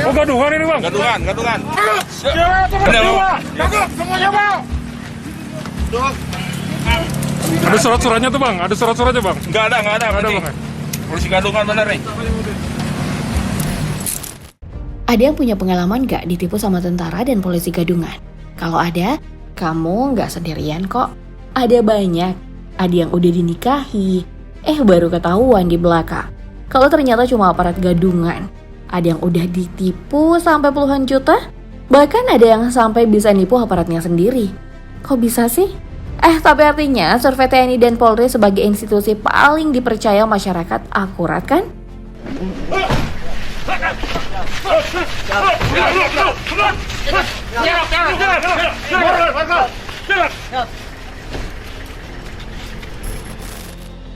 Oh, gaduhan ini, Bang? Gadungan. Semuanya, Bang. Ada surat-suratnya tuh, Bang? Ada surat-suratnya, Bang? Enggak ada, Bang. Polisi gadungan bener nih. Ada yang punya pengalaman gak ditipu sama tentara dan polisi gadungan? Kalau ada, kamu gak sendirian kok. Ada banyak. Ada yang udah dinikahi, baru ketahuan di belakang. Kalau ternyata cuma aparat gadungan. Ada yang udah ditipu sampai puluhan juta. Bahkan ada yang sampai bisa nipu aparatnya sendiri. Kok bisa sih? Tapi artinya survei TNI dan Polri sebagai institusi paling dipercaya masyarakat akurat kan?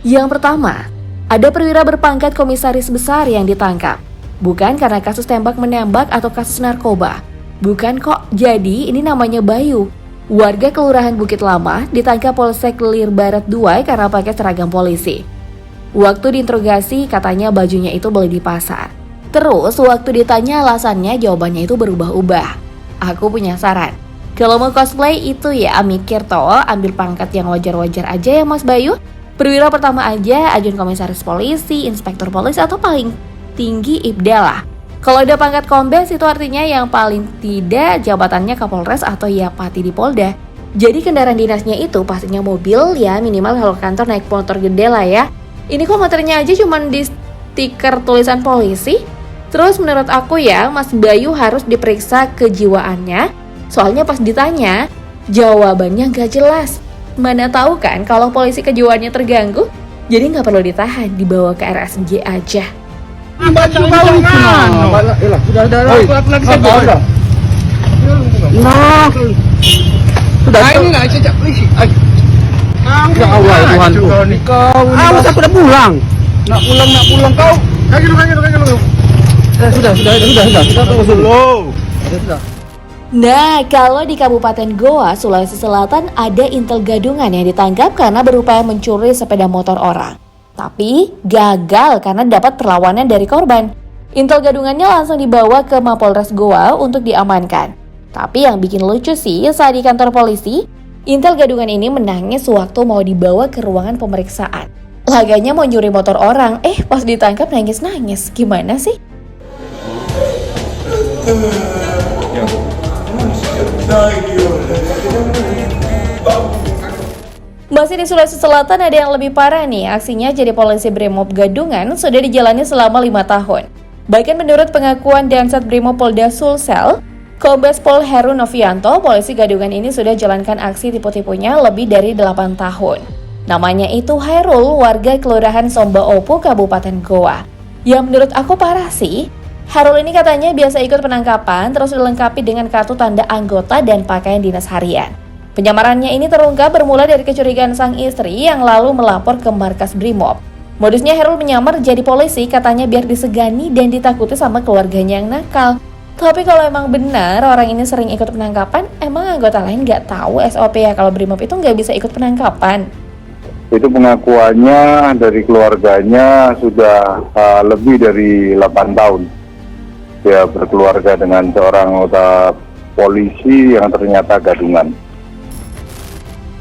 Yang pertama, ada perwira berpangkat komisaris besar yang ditangkap. Bukan karena kasus tembak-menembak atau kasus narkoba. Bukan kok, jadi ini namanya Bayu. Warga Kelurahan Bukit Lama ditangkap Polsek Lir Barat 2 karena pakai seragam polisi. Waktu diinterogasi katanya bajunya itu beli di pasar. Terus waktu ditanya alasannya jawabannya itu berubah-ubah. Aku punya saran. Kalau mau cosplay itu ya mikir toh, ambil pangkat yang wajar-wajar aja ya Mas Bayu. Perwira pertama aja, ajun komisaris polisi, inspektur polisi atau paling tinggi Ibda lah. Kalau ada pangkat kombes itu artinya yang paling tidak jabatannya Kapolres atau ya Pati di Polda. Jadi kendaraan dinasnya itu pastinya mobil ya, minimal kalau kantor naik motor gede lah ya. Ini kok motornya aja cuman di stiker tulisan polisi. Terus menurut aku ya, Mas Bayu harus diperiksa kejiwaannya. Soalnya pas ditanya, jawabannya gak jelas. Mana tahu kan kalau polisi kejiwaannya terganggu, jadi nggak perlu ditahan, dibawa ke RSJ aja. Baju kau sudah pelan-pelan saja. Nah, sudah ini nggak cecak polisi. Ya Allah Tuhan. Kau masa aku udah pulang. Nak pulang kau. Kayak gitu. Sudah. Kita tunggu dulu. Sudah. Nah, kalau di Kabupaten Goa, Sulawesi Selatan ada intel gadungan yang ditangkap karena berupaya mencuri sepeda motor orang. Tapi gagal karena dapat perlawanan dari korban. Intel gadungannya langsung dibawa ke Mapolres Goa untuk diamankan. Tapi yang bikin lucu sih, saat di kantor polisi, intel gadungan ini menangis waktu mau dibawa ke ruangan pemeriksaan. Laganya mau nyuri motor orang, pas ditangkap nangis-nangis. Gimana sih? Masih di Sulawesi Selatan ada yang lebih parah nih. Aksinya jadi polisi Brimob Gadungan sudah dijalani selama 5 tahun. Bahkan menurut pengakuan Dansat Brimob Polda Sulsel, Kombes Pol Heru Novianto, polisi Gadungan ini sudah jalankan aksi tipu-tipunya lebih dari 8 tahun. Namanya itu Hairul, warga Kelurahan Somba Opu, Kabupaten Goa. Yang menurut aku parah sih. Hairul ini katanya biasa ikut penangkapan, terus dilengkapi dengan kartu tanda anggota dan pakaian dinas harian. Penyamarannya ini terungkap bermula dari kecurigaan sang istri yang lalu melapor ke markas Brimob. Modusnya Hairul menyamar jadi polisi, katanya biar disegani dan ditakuti sama keluarganya yang nakal. Tapi kalau emang benar orang ini sering ikut penangkapan, emang anggota lain nggak tahu SOP ya kalau Brimob itu nggak bisa ikut penangkapan? Itu pengakuannya dari keluarganya sudah lebih dari 8 tahun. Dia berkeluarga dengan seorang anggota polisi yang ternyata gadungan.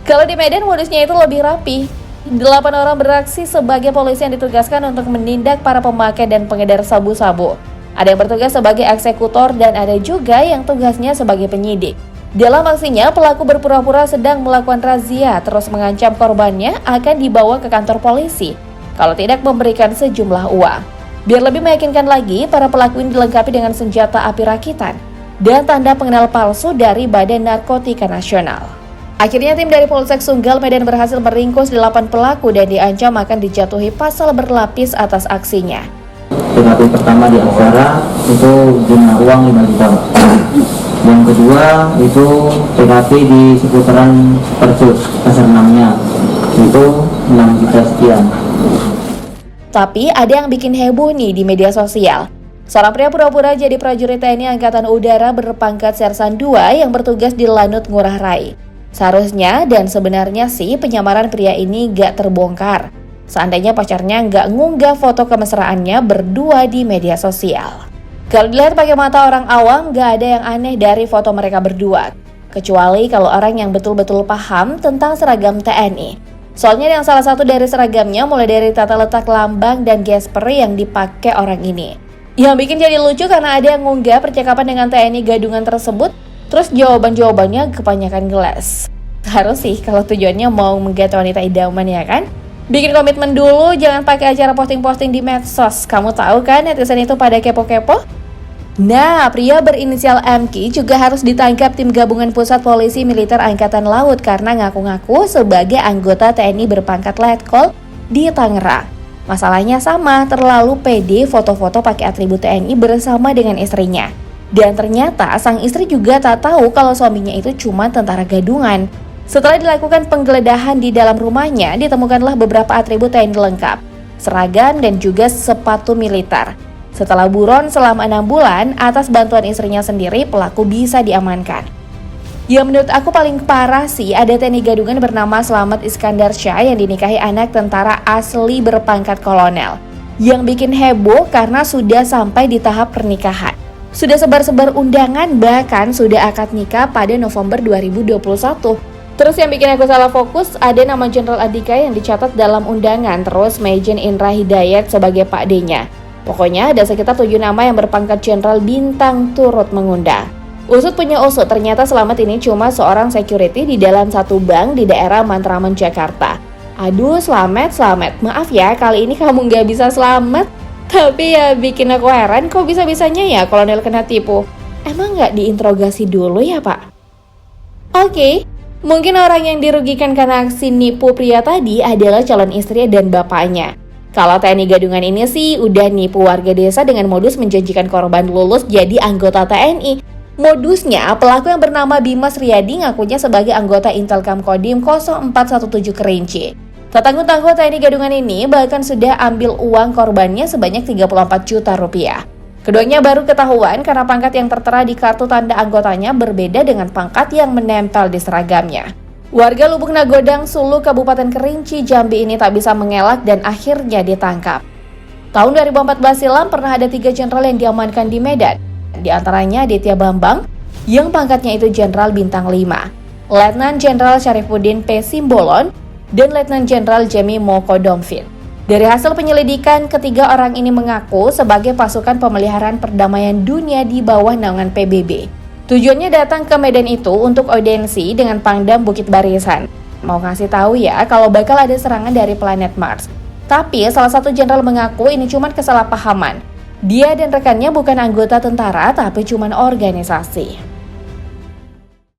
Kalau di Medan modusnya itu lebih rapi. 8 orang beraksi sebagai polisi yang ditugaskan untuk menindak para pemakai dan pengedar sabu-sabu. Ada yang bertugas sebagai eksekutor dan ada juga yang tugasnya sebagai penyidik. Dalam aksinya, pelaku berpura-pura sedang melakukan razia terus mengancam korbannya akan dibawa ke kantor polisi kalau tidak memberikan sejumlah uang. Biar lebih meyakinkan lagi, para pelaku ini dilengkapi dengan senjata api rakitan dan tanda pengenal palsu dari Badan Narkotika Nasional. Akhirnya tim dari Polsek Sunggal Medan berhasil meringkus 8 pelaku dan diancam akan dijatuhi pasal berlapis atas aksinya. TKP pertama di Aksara itu jumlah uang 5 juta. Yang kedua itu TKP di seputaran Percut, Pasar 6-nya itu 6 juta sekian. Tapi ada yang bikin heboh nih di media sosial. Seorang pria pura-pura jadi prajurit TNI Angkatan Udara berpangkat Sersan 2 yang bertugas di Lanut Ngurah Rai. Seharusnya dan sebenarnya sih penyamaran pria ini gak terbongkar. seandainya pacarnya nggak ngunggah foto kemesraannya berdua di media sosial. Kalau dilihat pakai mata orang awam, nggak ada yang aneh dari foto mereka berdua. Kecuali kalau orang yang betul-betul paham tentang seragam TNI. Soalnya yang salah satu dari seragamnya mulai dari tata letak lambang dan gesper yang dipakai orang ini. Yang bikin jadi lucu karena ada yang ngunggah percakapan dengan TNI gadungan tersebut, terus jawaban-jawabannya kebanyakan gelas. Harus sih kalau tujuannya mau mengget wanita idaman ya kan? Bikin komitmen dulu, jangan pakai acara posting-posting di medsos. Kamu tahu kan netizen itu pada kepo-kepo? Nah, pria berinisial MK juga harus ditangkap tim gabungan pusat polisi militer Angkatan Laut karena ngaku-ngaku sebagai anggota TNI berpangkat Letkol di Tangerang. Masalahnya sama, terlalu pede foto-foto pakai atribut TNI bersama dengan istrinya. Dan ternyata sang istri juga tak tahu kalau suaminya itu cuma tentara gadungan. Setelah dilakukan penggeledahan di dalam rumahnya, ditemukanlah beberapa atribut TNI lengkap, seragam dan juga sepatu militer. Setelah buron selama 6 bulan, atas bantuan istrinya sendiri, pelaku bisa diamankan. Yang menurut aku paling parah sih, ada TNI gadungan bernama Slamet Iskandar Syah yang dinikahi anak tentara asli berpangkat kolonel. Yang bikin heboh karena sudah sampai di tahap pernikahan. Sudah sebar-sebar undangan, bahkan sudah akad nikah pada November 2021. Terus yang bikin aku salah fokus, ada nama Jenderal Andika yang dicatat dalam undangan, terus Majen Indra Hidayat sebagai Pak D-nya. Pokoknya ada sekitar 7 nama yang berpangkat jenderal bintang turut mengundang. Usut punya usut, ternyata Slamet ini cuma seorang security di dalam satu bank di daerah Matraman, Jakarta. Aduh Slamet, maaf ya kali ini kamu nggak bisa selamat. Tapi ya bikin aku heran kok bisa-bisanya ya kolonel kena tipu. Emang nggak diinterogasi dulu ya Pak? Oke, mungkin orang yang dirugikan karena aksi nipu pria tadi adalah calon istri dan bapaknya. Kalau TNI gadungan ini sih udah nipu warga desa dengan modus menjanjikan korban lulus jadi anggota TNI. Modusnya, pelaku yang bernama Bimas Riyadi ngakunya sebagai anggota Intelkam Kodim 0417 Kerinci. Tak tanggung-tanggung TNI gadungan ini bahkan sudah ambil uang korbannya sebanyak 34 juta rupiah. Keduanya baru ketahuan karena pangkat yang tertera di kartu tanda anggotanya berbeda dengan pangkat yang menempel di seragamnya. Warga Lubuk Nagodang, Sulu, Kabupaten Kerinci, Jambi ini tak bisa mengelak dan akhirnya ditangkap. Tahun 2014 silam pernah ada 3 jenderal yang diamankan di Medan. Di antaranya Aditya Bambang, yang pangkatnya itu Jenderal Bintang 5, Letnan Jenderal Syarifuddin P. Simbolon, dan Letnan Jenderal Jemi Moko Domfit. Dari hasil penyelidikan, ketiga orang ini mengaku sebagai pasukan pemeliharaan perdamaian dunia di bawah naungan PBB. Tujuannya datang ke Medan itu untuk audiensi dengan Pangdam Bukit Barisan. Mau ngasih tahu ya kalau bakal ada serangan dari planet Mars. Tapi salah satu jenderal mengaku ini cuma kesalahpahaman. Dia dan rekannya bukan anggota tentara tapi cuma organisasi.